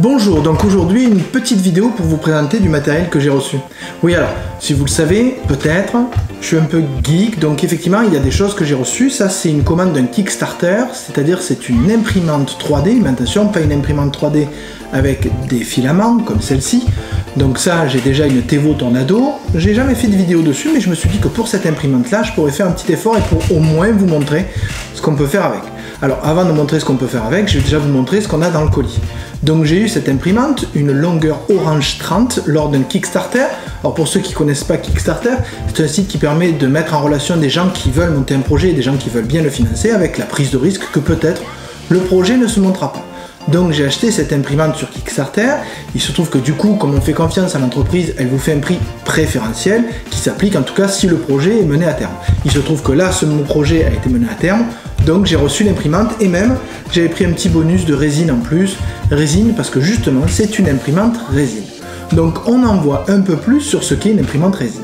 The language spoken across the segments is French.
Bonjour, donc aujourd'hui une petite vidéo pour vous présenter du matériel que j'ai reçu. Oui alors, si vous le savez, peut-être, je suis un peu geek, donc effectivement il y a des choses que j'ai reçues. Ça c'est une commande d'un Kickstarter, c'est-à-dire c'est une imprimante 3D, mais attention, pas une imprimante 3D avec des filaments comme celle-ci. Donc ça, j'ai déjà une Tevo Tornado, j'ai jamais fait de vidéo dessus, mais je me suis dit que pour cette imprimante-là, je pourrais faire un petit effort et pour au moins vous montrer ce qu'on peut faire avec. Alors avant de montrer ce qu'on peut faire avec, je vais déjà vous montrer ce qu'on a dans le colis. Donc j'ai eu cette imprimante, une longueur Orange 30 lors d'un Kickstarter. Alors pour ceux qui ne connaissent pas Kickstarter, c'est un site qui permet de mettre en relation des gens qui veulent monter un projet et des gens qui veulent bien le financer avec la prise de risque que peut-être le projet ne se montera pas. Donc j'ai acheté cette imprimante sur Kickstarter. Il se trouve que du coup, comme on fait confiance à l'entreprise, elle vous fait un prix préférentiel qui s'applique en tout cas si le projet est mené à terme. Il se trouve que là, mon projet a été mené à terme, donc j'ai reçu l'imprimante et même j'avais pris un petit bonus de résine en plus. Résine parce que justement c'est une imprimante résine. Donc on en voit un peu plus sur ce qu'est une imprimante résine.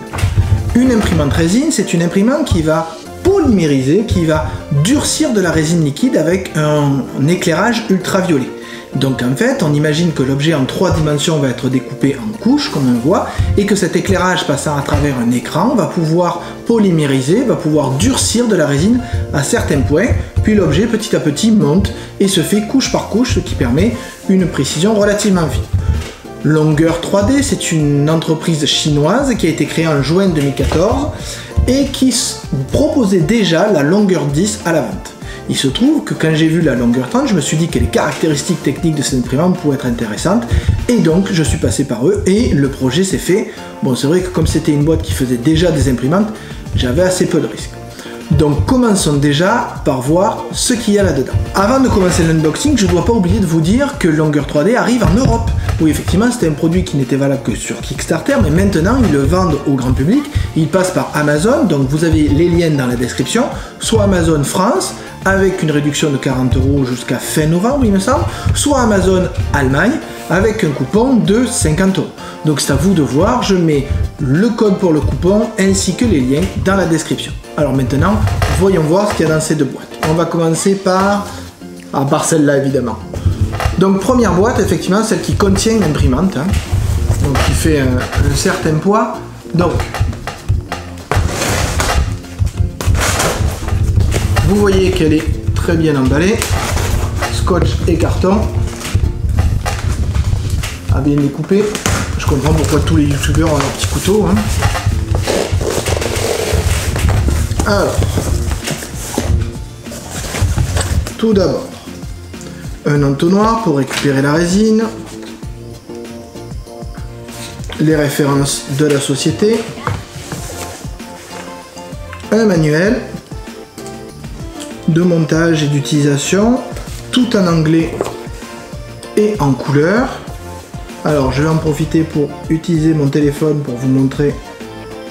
Une imprimante résine, c'est une imprimante qui va polymériser, qui va durcir de la résine liquide avec un éclairage ultraviolet. Donc en fait, on imagine que l'objet en 3 dimensions va être découpé en couches, comme on voit, et que cet éclairage passant à travers un écran va pouvoir polymériser, va pouvoir durcir de la résine à certains points, puis l'objet petit à petit monte et se fait couche par couche, ce qui permet une précision relativement fine. Longueur 3D, c'est une entreprise chinoise qui a été créée en juin 2014 et qui proposait déjà la longueur 10 à la vente. Il se trouve que quand j'ai vu la longueur 30, je me suis dit que les caractéristiques techniques de cette imprimante pourraient être intéressantes et donc je suis passé par eux et le projet s'est fait. Bon, c'est vrai que comme c'était une boîte qui faisait déjà des imprimantes, j'avais assez peu de risques. Donc commençons déjà par voir ce qu'il y a là-dedans. Avant de commencer l'unboxing, je ne dois pas oublier de vous dire que Longueur 3D arrive en Europe. Oui, effectivement, c'était un produit qui n'était valable que sur Kickstarter, mais maintenant ils le vendent au grand public. Il passe par Amazon, donc vous avez les liens dans la description, soit Amazon France, avec une réduction de 40 € jusqu'à fin novembre, il me semble, soit Amazon Allemagne, avec un coupon de 50 €. Donc c'est à vous de voir, je mets le code pour le coupon ainsi que les liens dans la description. Alors maintenant, voyons voir ce qu'il y a dans ces deux boîtes. On va commencer par celle-là évidemment. Donc première boîte, effectivement, celle qui contient l'imprimante, hein, donc qui fait un certain poids. Donc, vous voyez qu'elle est très bien emballée, scotch et carton, à bien découper. Je comprends pourquoi tous les youtubeurs ont leur petit couteau. Hein. Alors, tout d'abord, un entonnoir pour récupérer la résine, les références de la société, un manuel de montage et d'utilisation, tout en anglais et en couleur. Alors je vais en profiter pour utiliser mon téléphone pour vous montrer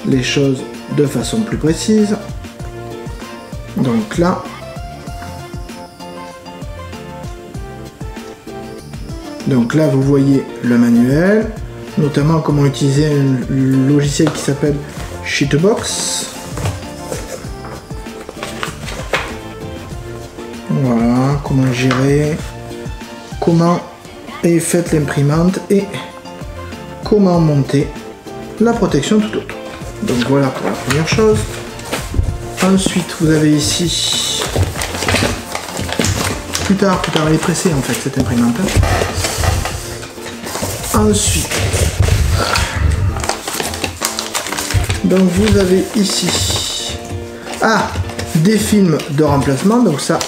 les choses de façon plus précise. Donc là, vous voyez le manuel, notamment comment utiliser un logiciel qui s'appelle Sheetbox. Voilà, comment gérer, comment est faite l'imprimante et comment monter la protection tout autour. Donc voilà pour la première chose. Ensuite, vous avez ici, plus tard, elle est pressée en fait cette imprimante. Ensuite, donc vous avez ici, des films de remplacement. Donc ça,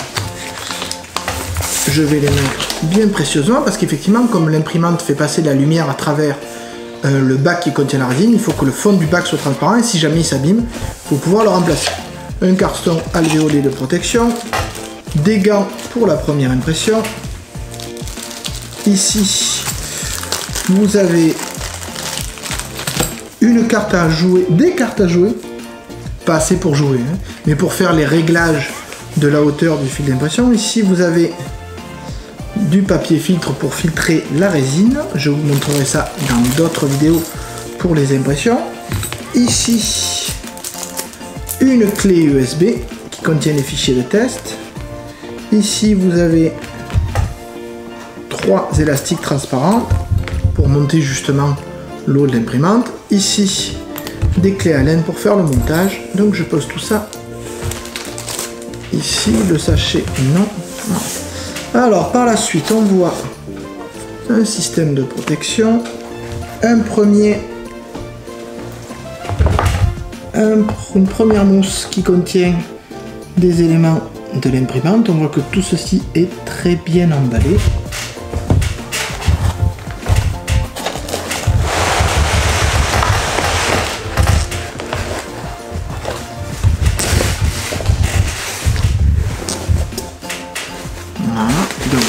je vais les mettre bien précieusement parce qu'effectivement, comme l'imprimante fait passer la lumière à travers le bac qui contient la résine, il faut que le fond du bac soit transparent et si jamais il s'abîme, il faut pouvoir le remplacer. Un carton alvéolé de protection, des gants pour la première impression. Ici, vous avez une carte à jouer, des cartes à jouer, pas assez pour jouer, hein, mais pour faire les réglages de la hauteur du fil d'impression. Ici, vous avez du papier filtre pour filtrer la résine. Je vous montrerai ça dans d'autres vidéos pour les impressions. Ici, une clé USB qui contient les fichiers de test. Ici, vous avez 3 élastiques transparents pour monter justement le haut de l'imprimante. Ici, des clés Allen pour faire le montage. Donc je pose tout ça ici. Le sachet, non. Alors par la suite, on voit un système de protection. Une première mousse qui contient des éléments de l'imprimante. On voit que tout ceci est très bien emballé. Voilà, donc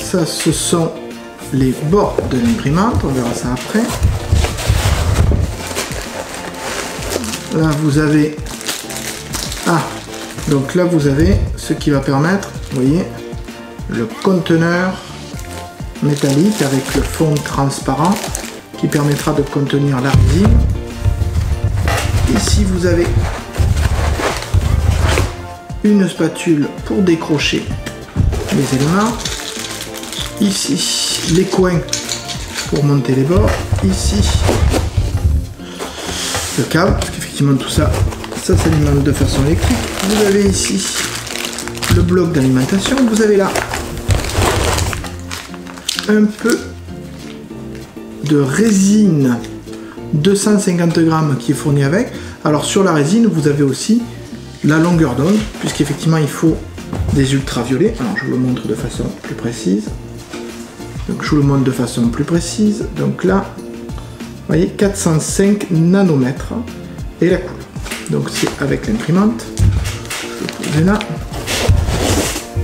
ça ce sont les bords de l'imprimante, on verra ça après. Là vous avez donc là vous avez ce qui va permettre, vous voyez, le conteneur métallique avec le fond transparent qui permettra de contenir la résine. Ici vous avez une spatule pour décrocher les éléments. Ici les coins pour monter les bords. Ici le câble, parce qu'effectivement tout ça s'alimente de façon électrique. Vous avez ici le bloc d'alimentation. Vous avez là un peu de résine 250 grammes qui est fournie avec. Alors sur la résine, vous avez aussi la longueur d'onde, puisqu'effectivement il faut des ultraviolets. Alors je vous le montre de façon plus précise. Donc je vous le montre de façon plus précise. Donc là, vous voyez, 405 nanomètres et la couleur. Donc c'est avec l'imprimante. Je vais poser là.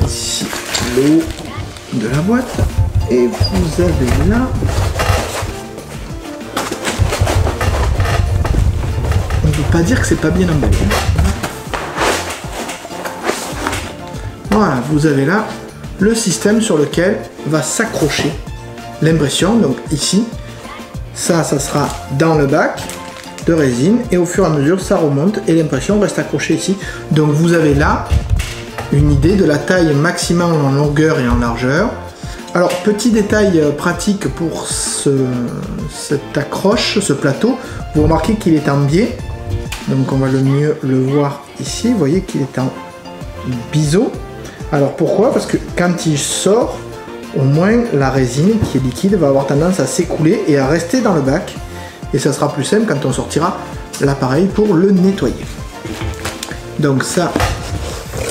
Ici le haut de la boîte. Et vous avez là. On ne peut pas dire que c'est pas bien emballé. Voilà, vous avez là le système sur lequel va s'accrocher l'impression. Donc ici, ça sera dans le bac de résine et au fur et à mesure ça remonte et l'impression reste accrochée ici. Donc vous avez là une idée de la taille maximale en longueur et en largeur. Alors petit détail pratique pour cette accroche, ce plateau, vous remarquez qu'il est en biais. Donc on va le mieux le voir ici, vous voyez qu'il est en biseau. Alors pourquoi? Parce que quand il sort, au moins la résine qui est liquide va avoir tendance à s'écouler et à rester dans le bac. Et ça sera plus simple quand on sortira l'appareil pour le nettoyer. Donc ça,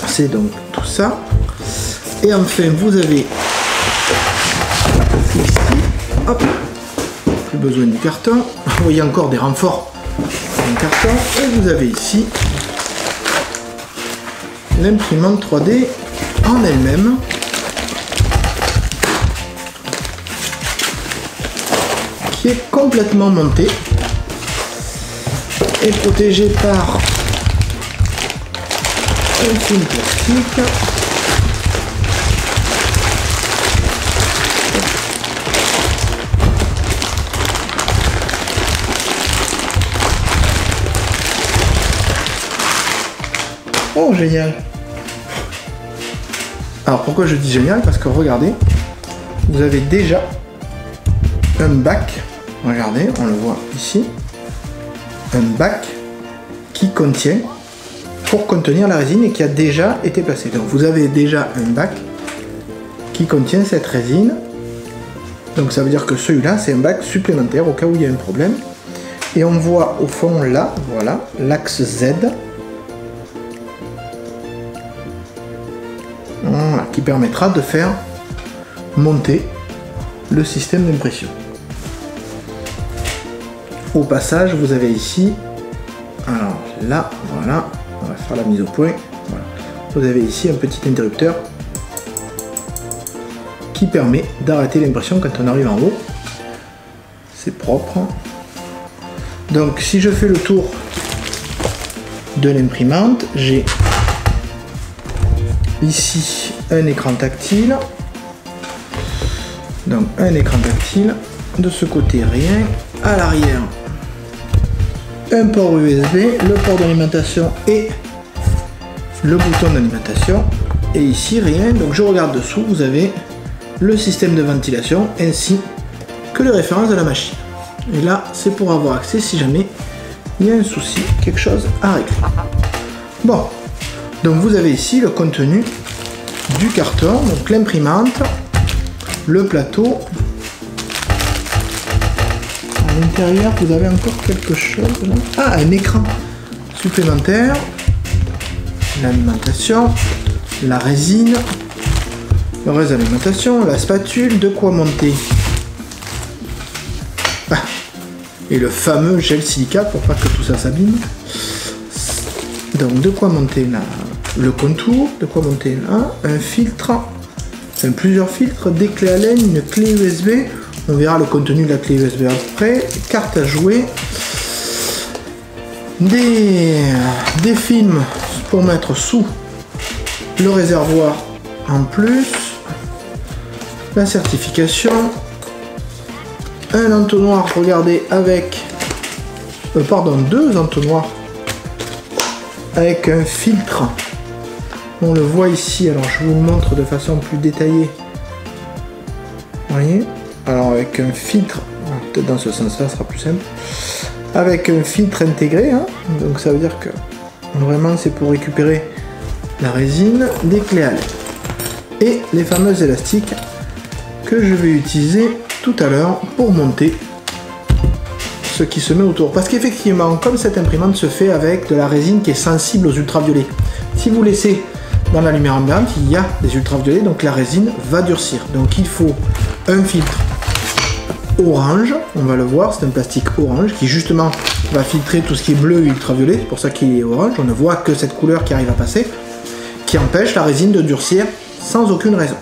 c'est donc tout ça. Et enfin, vous avez ici, hop, plus besoin du carton. Vous voyez encore des renforts en carton. Et vous avez ici l'imprimante 3D en elle-même. Qui est complètement montée et protégée par un film plastique. Oh génial! Alors pourquoi je dis génial? Parce que regardez, vous avez déjà un bac, regardez, on le voit ici, un bac qui contient, pour contenir la résine et qui a déjà été placé. Donc vous avez déjà un bac qui contient cette résine. Donc ça veut dire que celui-là, c'est un bac supplémentaire au cas où il y a un problème. Et on voit au fond là, voilà, l'axe Z. Voilà, qui permettra de faire monter le système d'impression. Au passage, vous avez ici, alors là, voilà, on va faire la mise au point. Voilà. Vous avez ici un petit interrupteur qui permet d'arrêter l'impression quand on arrive en haut. C'est propre. Donc si je fais le tour de l'imprimante, j'ai ici un écran tactile. Donc un écran tactile, de ce côté rien, à l'arrière un port USB, le port d'alimentation et le bouton d'alimentation, et ici rien. Donc je regarde dessous, vous avez le système de ventilation ainsi que les références de la machine. Et là, c'est pour avoir accès si jamais il y a un souci, quelque chose à régler. Bon, donc vous avez ici le contenu du carton, donc l'imprimante, le plateau. À l'intérieur, vous avez encore quelque chose là. Ah, un écran supplémentaire, l'alimentation, la résine, le reste de l'alimentation, la spatule, de quoi monter. Ah, et le fameux gel silicate pour pas que tout ça s'abîme. Donc de quoi monter là, le contour, de quoi monter là, un filtre, enfin, plusieurs filtres, des clés à laine, une clé USB, on verra le contenu de la clé USB après, carte à jouer, des films pour mettre sous le réservoir en plus, la certification, un entonnoir, regardez, avec deux entonnoirs avec un filtre, on le voit ici, alors je vous le montre de façon plus détaillée, vous voyez, alors avec un filtre, peut-être dans ce sens là, ça sera plus simple, avec un filtre intégré, hein, donc ça veut dire que vraiment c'est pour récupérer la résine, des clés à laine et les fameux élastiques que je vais utiliser tout à l'heure pour monter ce qui se met autour. Parce qu'effectivement, comme cette imprimante se fait avec de la résine qui est sensible aux ultraviolets, si vous laissez dans la lumière ambiante, il y a des ultraviolets, donc la résine va durcir. Donc il faut un filtre orange, on va le voir, c'est un plastique orange qui justement va filtrer tout ce qui est bleu et ultraviolet, c'est pour ça qu'il est orange, on ne voit que cette couleur qui arrive à passer, qui empêche la résine de durcir sans aucune raison.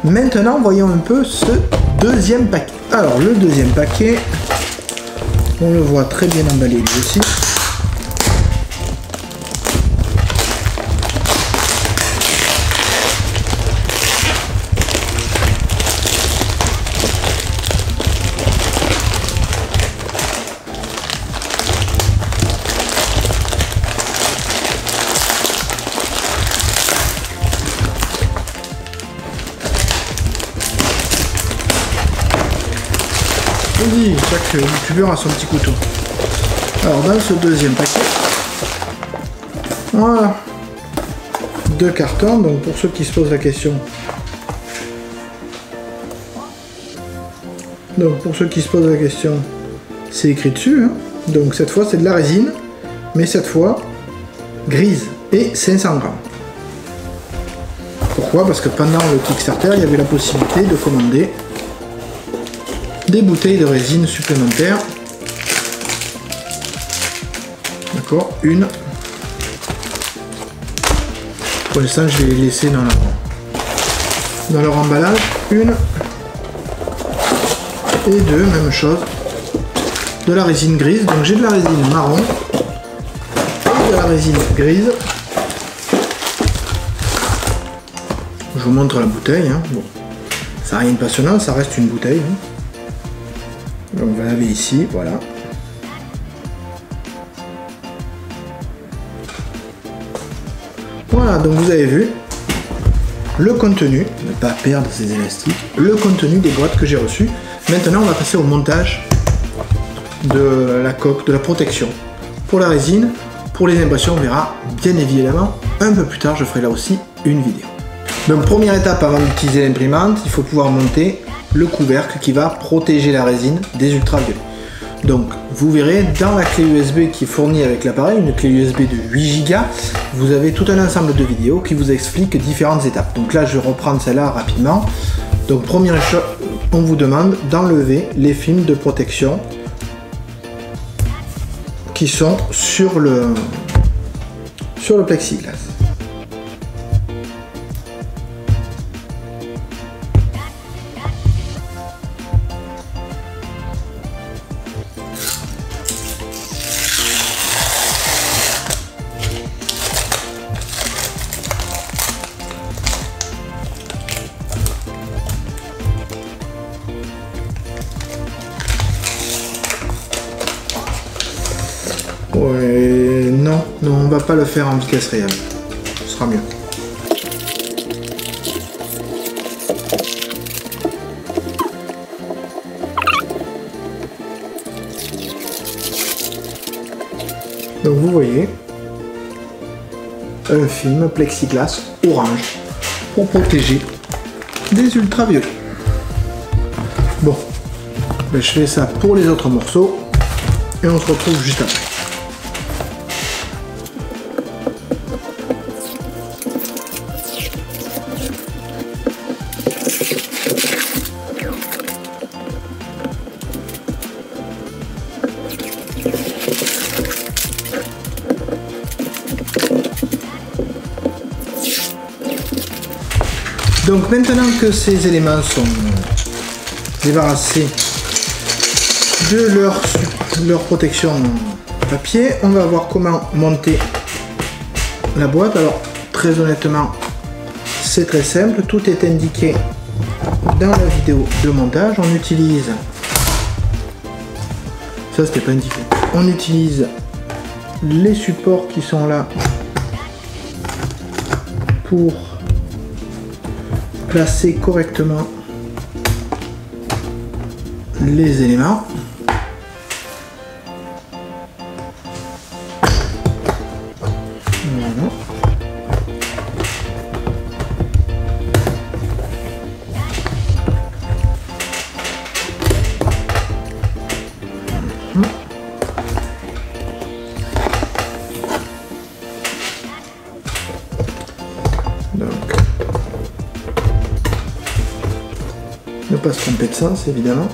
Maintenant, voyons un peu ce deuxième paquet. Alors, le deuxième paquet, on le voit très bien emballé lui aussi. Chaque youtubeur a son petit couteau. Alors dans ce deuxième paquet, voilà, 2 cartons. Donc pour ceux qui se posent la question, c'est écrit dessus, hein. Donc cette fois c'est de la résine, mais cette fois grise et 500 grammes. Pourquoi? Parce que pendant le Kickstarter, il y avait la possibilité de commander des bouteilles de résine supplémentaires. D'accord, une. Pour l'instant, je vais les laisser dans leur emballage. Une et deux, même chose. De la résine grise. Donc j'ai de la résine marron et de la résine grise. Je vous montre la bouteille. Hein. Bon, ça n'a rien de passionnant, ça reste une bouteille. Hein. Donc vous l'avez ici, voilà. Voilà, donc vous avez vu le contenu, ne pas perdre ces élastiques, le contenu des boîtes que j'ai reçues. Maintenant, on va passer au montage de la coque, de la protection. Pour la résine, pour les impressions, on verra bien évidemment un peu plus tard, je ferai là aussi une vidéo. Donc première étape avant d'utiliser l'imprimante, il faut pouvoir monter le couvercle qui va protéger la résine des ultraviolets. Donc vous verrez dans la clé USB qui est fournie avec l'appareil, une clé USB de 8 Go, vous avez tout un ensemble de vidéos qui vous expliquent différentes étapes. Donc là je vais reprendre celle-là rapidement. Donc première chose, on vous demande d'enlever les films de protection qui sont sur le plexiglas. Ouais, non, on va pas le faire en vitesse réelle. Ce sera mieux. Donc vous voyez, un film plexiglas orange pour protéger des ultraviolets. Bon, ben je fais ça pour les autres morceaux et on se retrouve juste après. Donc maintenant que ces éléments sont débarrassés de leur protection papier, on va voir comment monter la boîte. Alors très honnêtement, c'est très simple, tout est indiqué dans la vidéo de montage. On utilise, ça c'était pas indiqué, on utilise les supports qui sont là pour placer correctement les éléments. Voilà. Donc, ne pas se tromper de sens, évidemment.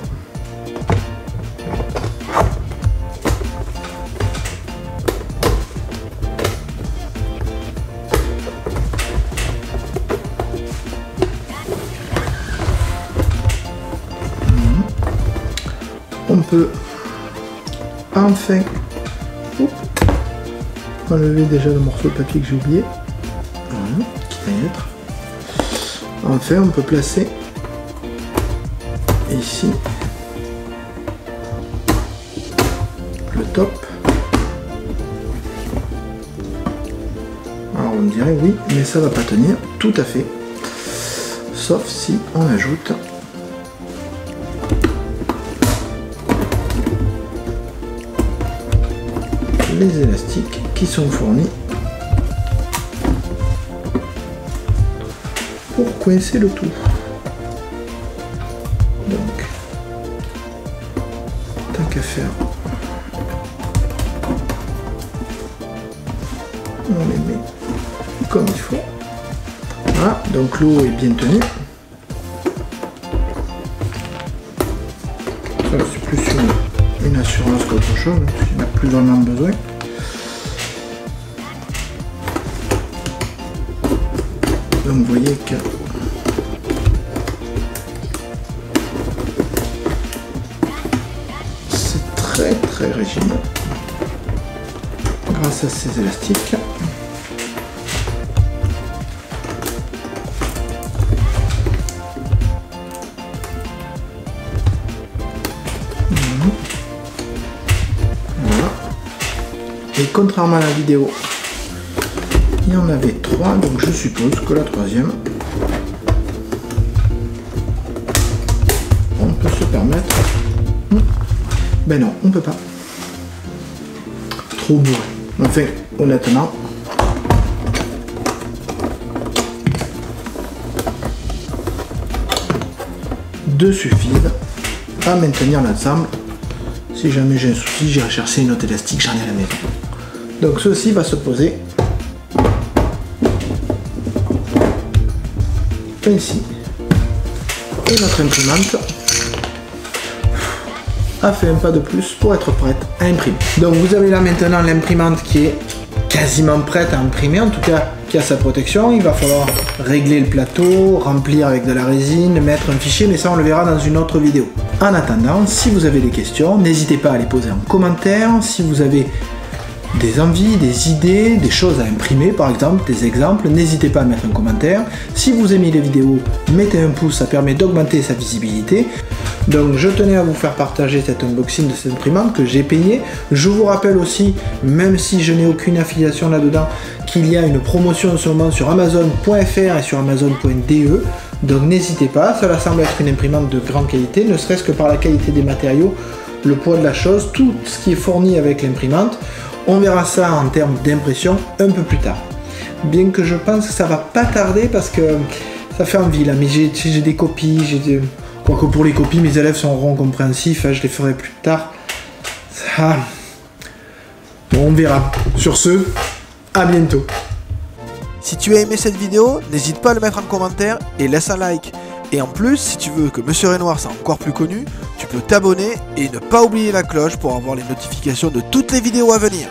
On peut enfin enlever déjà le morceau de papier que j'ai oublié. Voilà, qui va y être. Enfin, on peut placer ici le top. Alors on dirait oui, mais ça va pas tenir tout à fait, sauf si on ajoute les élastiques qui sont fournis pour coincer le tout. Donc, tant qu'à faire, on les met comme il faut. Voilà, donc l'eau est bien tenue. Ça c'est plus une assurance qu'autre chose, il n'y en a plus vraiment besoin. Donc vous voyez que c'est très rigide grâce à ces élastiques. Voilà. Et contrairement à la vidéo, il y en avait 3, donc je suppose que la troisième, on peut se permettre. Ben non, on peut pas. Trop bourré. Enfin, honnêtement, deux suffisent à maintenir l'ensemble. Si jamais j'ai un souci, j'irai chercher une autre élastique, j'en ai à la maison. Donc ceci va se poser ici. Et notre imprimante a fait un pas de plus pour être prête à imprimer. Donc vous avez là maintenant l'imprimante qui est quasiment prête à imprimer, en tout cas qui a sa protection. Il va falloir régler le plateau, remplir avec de la résine, mettre un fichier, mais ça on le verra dans une autre vidéo. En attendant, si vous avez des questions, n'hésitez pas à les poser en commentaire. Si vous avez des envies, des idées, des choses à imprimer par exemple, des exemples, n'hésitez pas à mettre un commentaire. Si vous aimez les vidéos, mettez un pouce, ça permet d'augmenter sa visibilité. Donc je tenais à vous faire partager cet unboxing de cette imprimante que j'ai payée. Je vous rappelle aussi, même si je n'ai aucune affiliation là-dedans, qu'il y a une promotion en ce moment sur Amazon.fr et sur Amazon.de. Donc n'hésitez pas, cela semble être une imprimante de grande qualité, ne serait-ce que par la qualité des matériaux, le poids de la chose, tout ce qui est fourni avec l'imprimante. On verra ça en termes d'impression un peu plus tard. Bien que je pense que ça va pas tarder parce que ça fait envie là, mais j'ai des copies, quoique pour les copies, mes élèves seront compréhensifs, hein, je les ferai plus tard. Ça... Bon, on verra. Sur ce, à bientôt. Si tu as aimé cette vidéo, n'hésite pas à le mettre en commentaire et laisse un like. Et en plus, si tu veux que Monsieur Renoir soit encore plus connu, tu peux t'abonner et ne pas oublier la cloche pour avoir les notifications de toutes les vidéos à venir.